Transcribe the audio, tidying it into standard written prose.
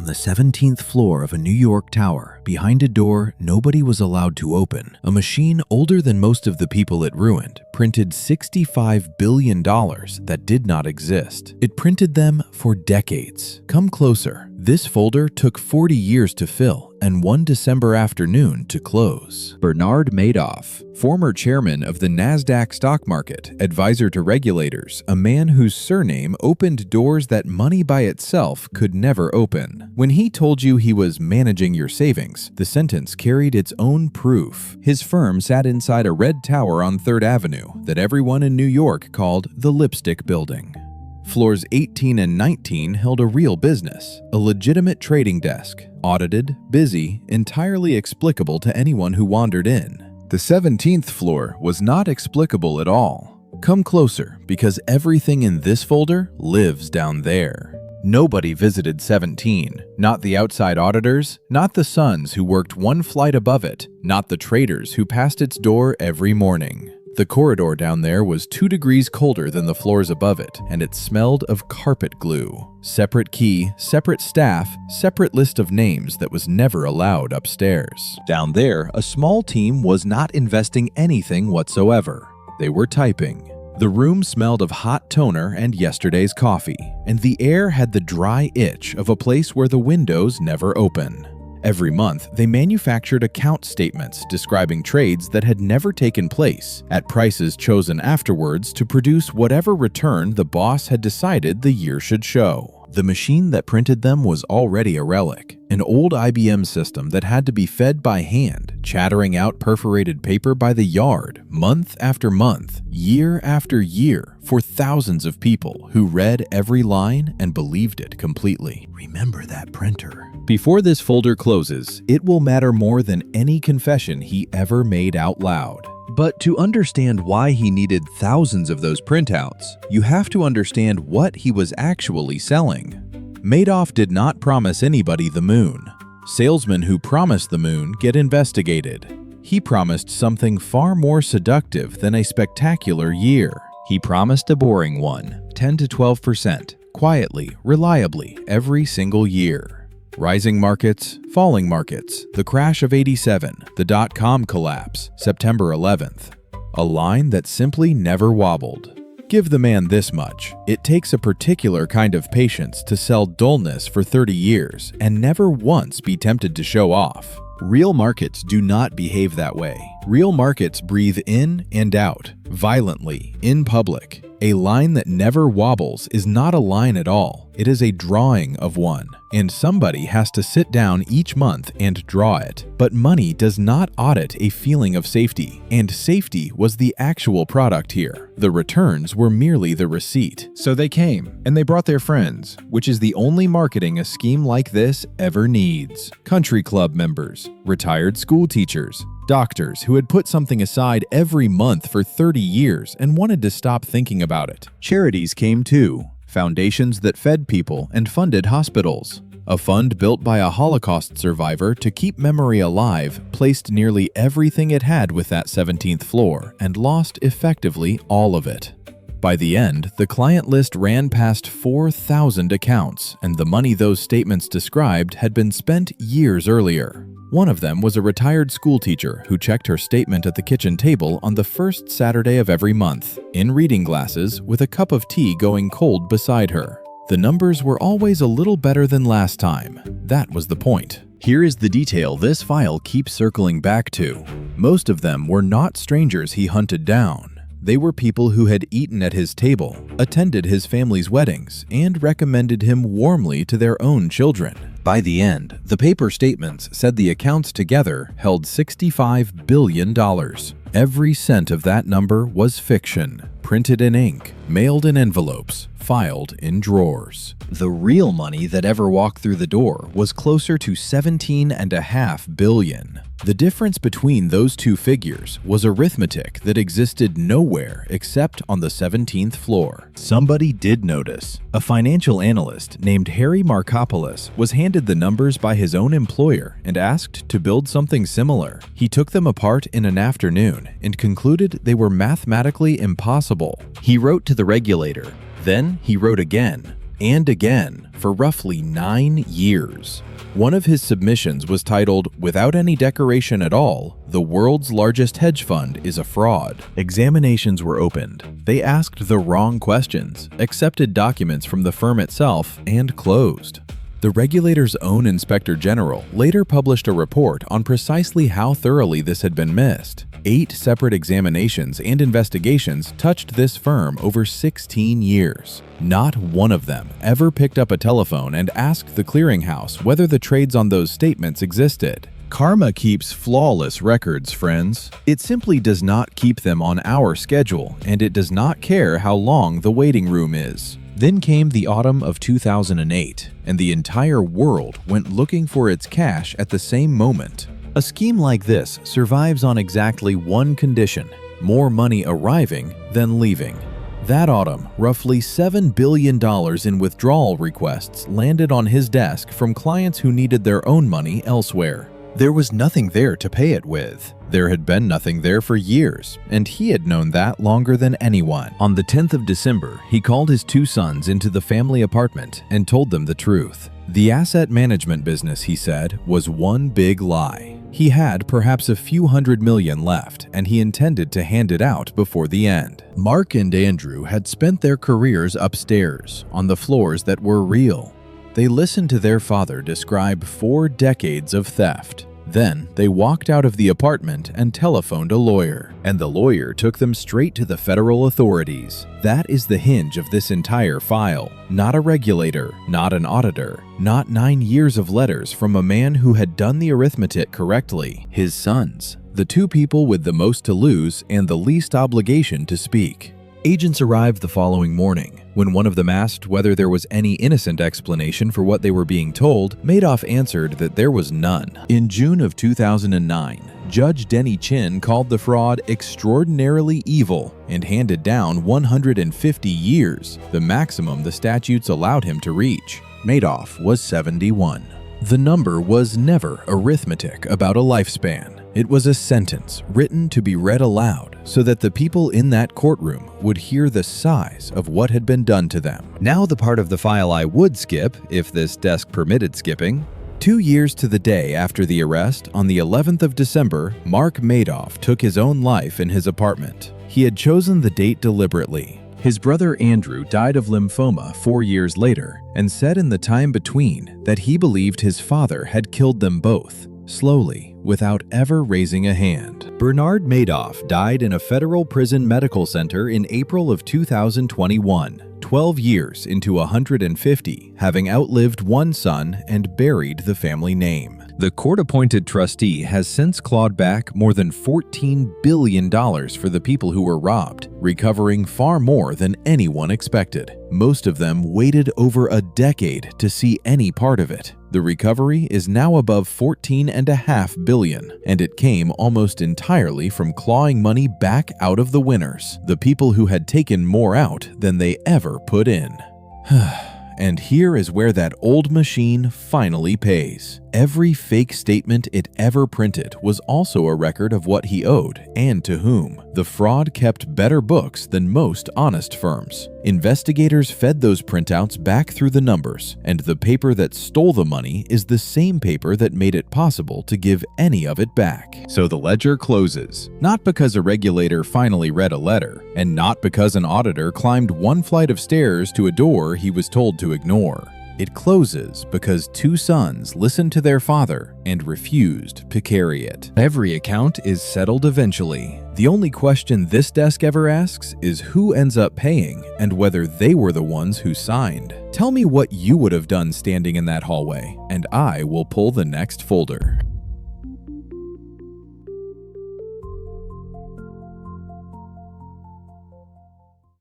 On the 17th floor of a New York tower, behind a door nobody was allowed to open, a machine older than most of the people it ruined printed $65 billion that did not exist. It printed them for decades. Come closer. This folder took 40 years to fill and one December afternoon to close. Bernard Madoff, former chairman of the NASDAQ stock market, advisor to regulators, a man whose surname opened doors that money by itself could never open. When he told you he was managing your savings, the sentence carried its own proof. His firm sat inside a red tower on 3rd Avenue that everyone in New York called the Lipstick Building. Floors 18 and 19 held a real business, a legitimate trading desk, audited, busy, entirely explicable to anyone who wandered in. The 17th floor was not explicable at all. Come closer, because everything in this folder lives down there. Nobody visited 17, not the outside auditors, not the sons who worked one flight above it, not the traders who passed its door every morning. The corridor down there was 2 degrees colder than the floors above it, and it smelled of carpet glue. Separate key, separate staff, separate list of names that was never allowed upstairs. Down there, a small team was not investing anything whatsoever. They were typing. The room smelled of hot toner and yesterday's coffee, and the air had the dry itch of a place where the windows never open. Every month, they manufactured account statements describing trades that had never taken place at prices chosen afterwards to produce whatever return the boss had decided the year should show. The machine that printed them was already a relic, an old IBM system that had to be fed by hand, chattering out perforated paper by the yard, month after month, year after year, for thousands of people who read every line and believed it completely. Remember that printer. Before this folder closes, it will matter more than any confession he ever made out loud. But to understand why he needed thousands of those printouts, you have to understand what he was actually selling. Madoff did not promise anybody the moon. Salesmen who promise the moon get investigated. He promised something far more seductive than a spectacular year. He promised a boring one, 10 to 12%, quietly, reliably, every single year. Rising markets, falling markets, the crash of '87, the dot-com collapse, September 11th. A line that simply never wobbled. Give the man this much. It takes a particular kind of patience to sell dullness for 30 years and never once be tempted to show off. Real markets do not behave that way. Real markets breathe in and out, violently, in public. A line that never wobbles is not a line at all. It is a drawing of one, and somebody has to sit down each month and draw it. But money does not audit a feeling of safety, and safety was the actual product here. The returns were merely the receipt. So they came, and they brought their friends, which is the only marketing a scheme like this ever needs. Country club members, retired school teachers, doctors who had put something aside every month for 30 years and wanted to stop thinking about it. Charities came too. Foundations that fed people and funded hospitals. A fund built by a Holocaust survivor to keep memory alive placed nearly everything it had with that 17th floor and lost effectively all of it. By the end, the client list ran past 4,000 accounts, and the money those statements described had been spent years earlier. One of them was a retired school teacher who checked her statement at the kitchen table on the first Saturday of every month, in reading glasses with a cup of tea going cold beside her. The numbers were always a little better than last time. That was the point. Here is the detail this file keeps circling back to. Most of them were not strangers he hunted down. They were people who had eaten at his table, attended his family's weddings, and recommended him warmly to their own children. By the end, the paper statements said the accounts together held $65 billion. Every cent of that number was fiction, printed in ink, mailed in envelopes, filed in drawers. The real money that ever walked through the door was closer to $17.5 billion. The difference between those two figures was arithmetic that existed nowhere except on the 17th floor. Somebody did notice. A financial analyst named Harry Markopolos was handed the numbers by his own employer and asked to build something similar. He took them apart in an afternoon and concluded they were mathematically impossible. He wrote to the regulator. Then he wrote again. and again for roughly 9 years. One of his submissions was titled, "Without any decoration at all, the world's largest hedge fund is a fraud." Examinations were opened. They asked the wrong questions, accepted documents from the firm itself, and closed. The regulator's own inspector general later published a report on precisely how thoroughly this had been missed. 8 separate examinations and investigations touched this firm over 16 years. Not one of them ever picked up a telephone and asked the clearinghouse whether the trades on those statements existed. Karma keeps flawless records, friends. It simply does not keep them on our schedule, and it does not care how long the waiting room is. Then came the autumn of 2008, and the entire world went looking for its cash at the same moment. A scheme like this survives on exactly one condition: more money arriving than leaving. That autumn, roughly $7 billion in withdrawal requests landed on his desk from clients who needed their own money elsewhere. There was nothing there to pay it with. There had been nothing there for years, and he had known that longer than anyone. On the 10th of December, he called his 2 sons into the family apartment and told them the truth. The asset management business, he said, was one big lie. He had perhaps a few $100 million left, and he intended to hand it out before the end. Mark and Andrew had spent their careers upstairs, on the floors that were real. They listened to their father describe 4 decades of theft. Then they walked out of the apartment and telephoned a lawyer, and the lawyer took them straight to the federal authorities. That is the hinge of this entire file. Not a regulator, not an auditor, not 9 years of letters from a man who had done the arithmetic correctly. His sons, the 2 people with the most to lose and the least obligation to speak. Agents arrived the following morning. When one of them asked whether there was any innocent explanation for what they were being told, Madoff answered that there was none. In June of 2009, Judge Denny Chin called the fraud extraordinarily evil and handed down 150 years, the maximum the statutes allowed him to reach. Madoff was 71. The number was never arithmetic about a lifespan. It was a sentence written to be read aloud so that the people in that courtroom would hear the size of what had been done to them. Now the part of the file I would skip, if this desk permitted skipping. 2 years to the day after the arrest, on the 11th of December, Mark Madoff took his own life in his apartment. He had chosen the date deliberately. His brother Andrew died of lymphoma 4 years later and said in the time between that he believed his father had killed them both, slowly, without ever raising a hand. Bernard Madoff died in a federal prison medical center in April of 2021, 12 years into 150, having outlived one son and buried the family name. The court-appointed trustee has since clawed back more than $14 billion for the people who were robbed, recovering far more than anyone expected. Most of them waited over a decade to see any part of it. The recovery is now above $14.5 billion, and it came almost entirely from clawing money back out of the winners, the people who had taken more out than they ever put in. And here is where that old machine finally pays. Every fake statement it ever printed was also a record of what he owed and to whom. The fraud kept better books than most honest firms. Investigators fed those printouts back through the numbers, and the paper that stole the money is the same paper that made it possible to give any of it back. So the ledger closes, not because a regulator finally read a letter, and not because an auditor climbed one flight of stairs to a door he was told to ignore. It closes because 2 sons listened to their father and refused to carry it. Every account is settled eventually. The only question this desk ever asks is who ends up paying and whether they were the ones who signed. Tell me what you would have done standing in that hallway, and I will pull the next folder.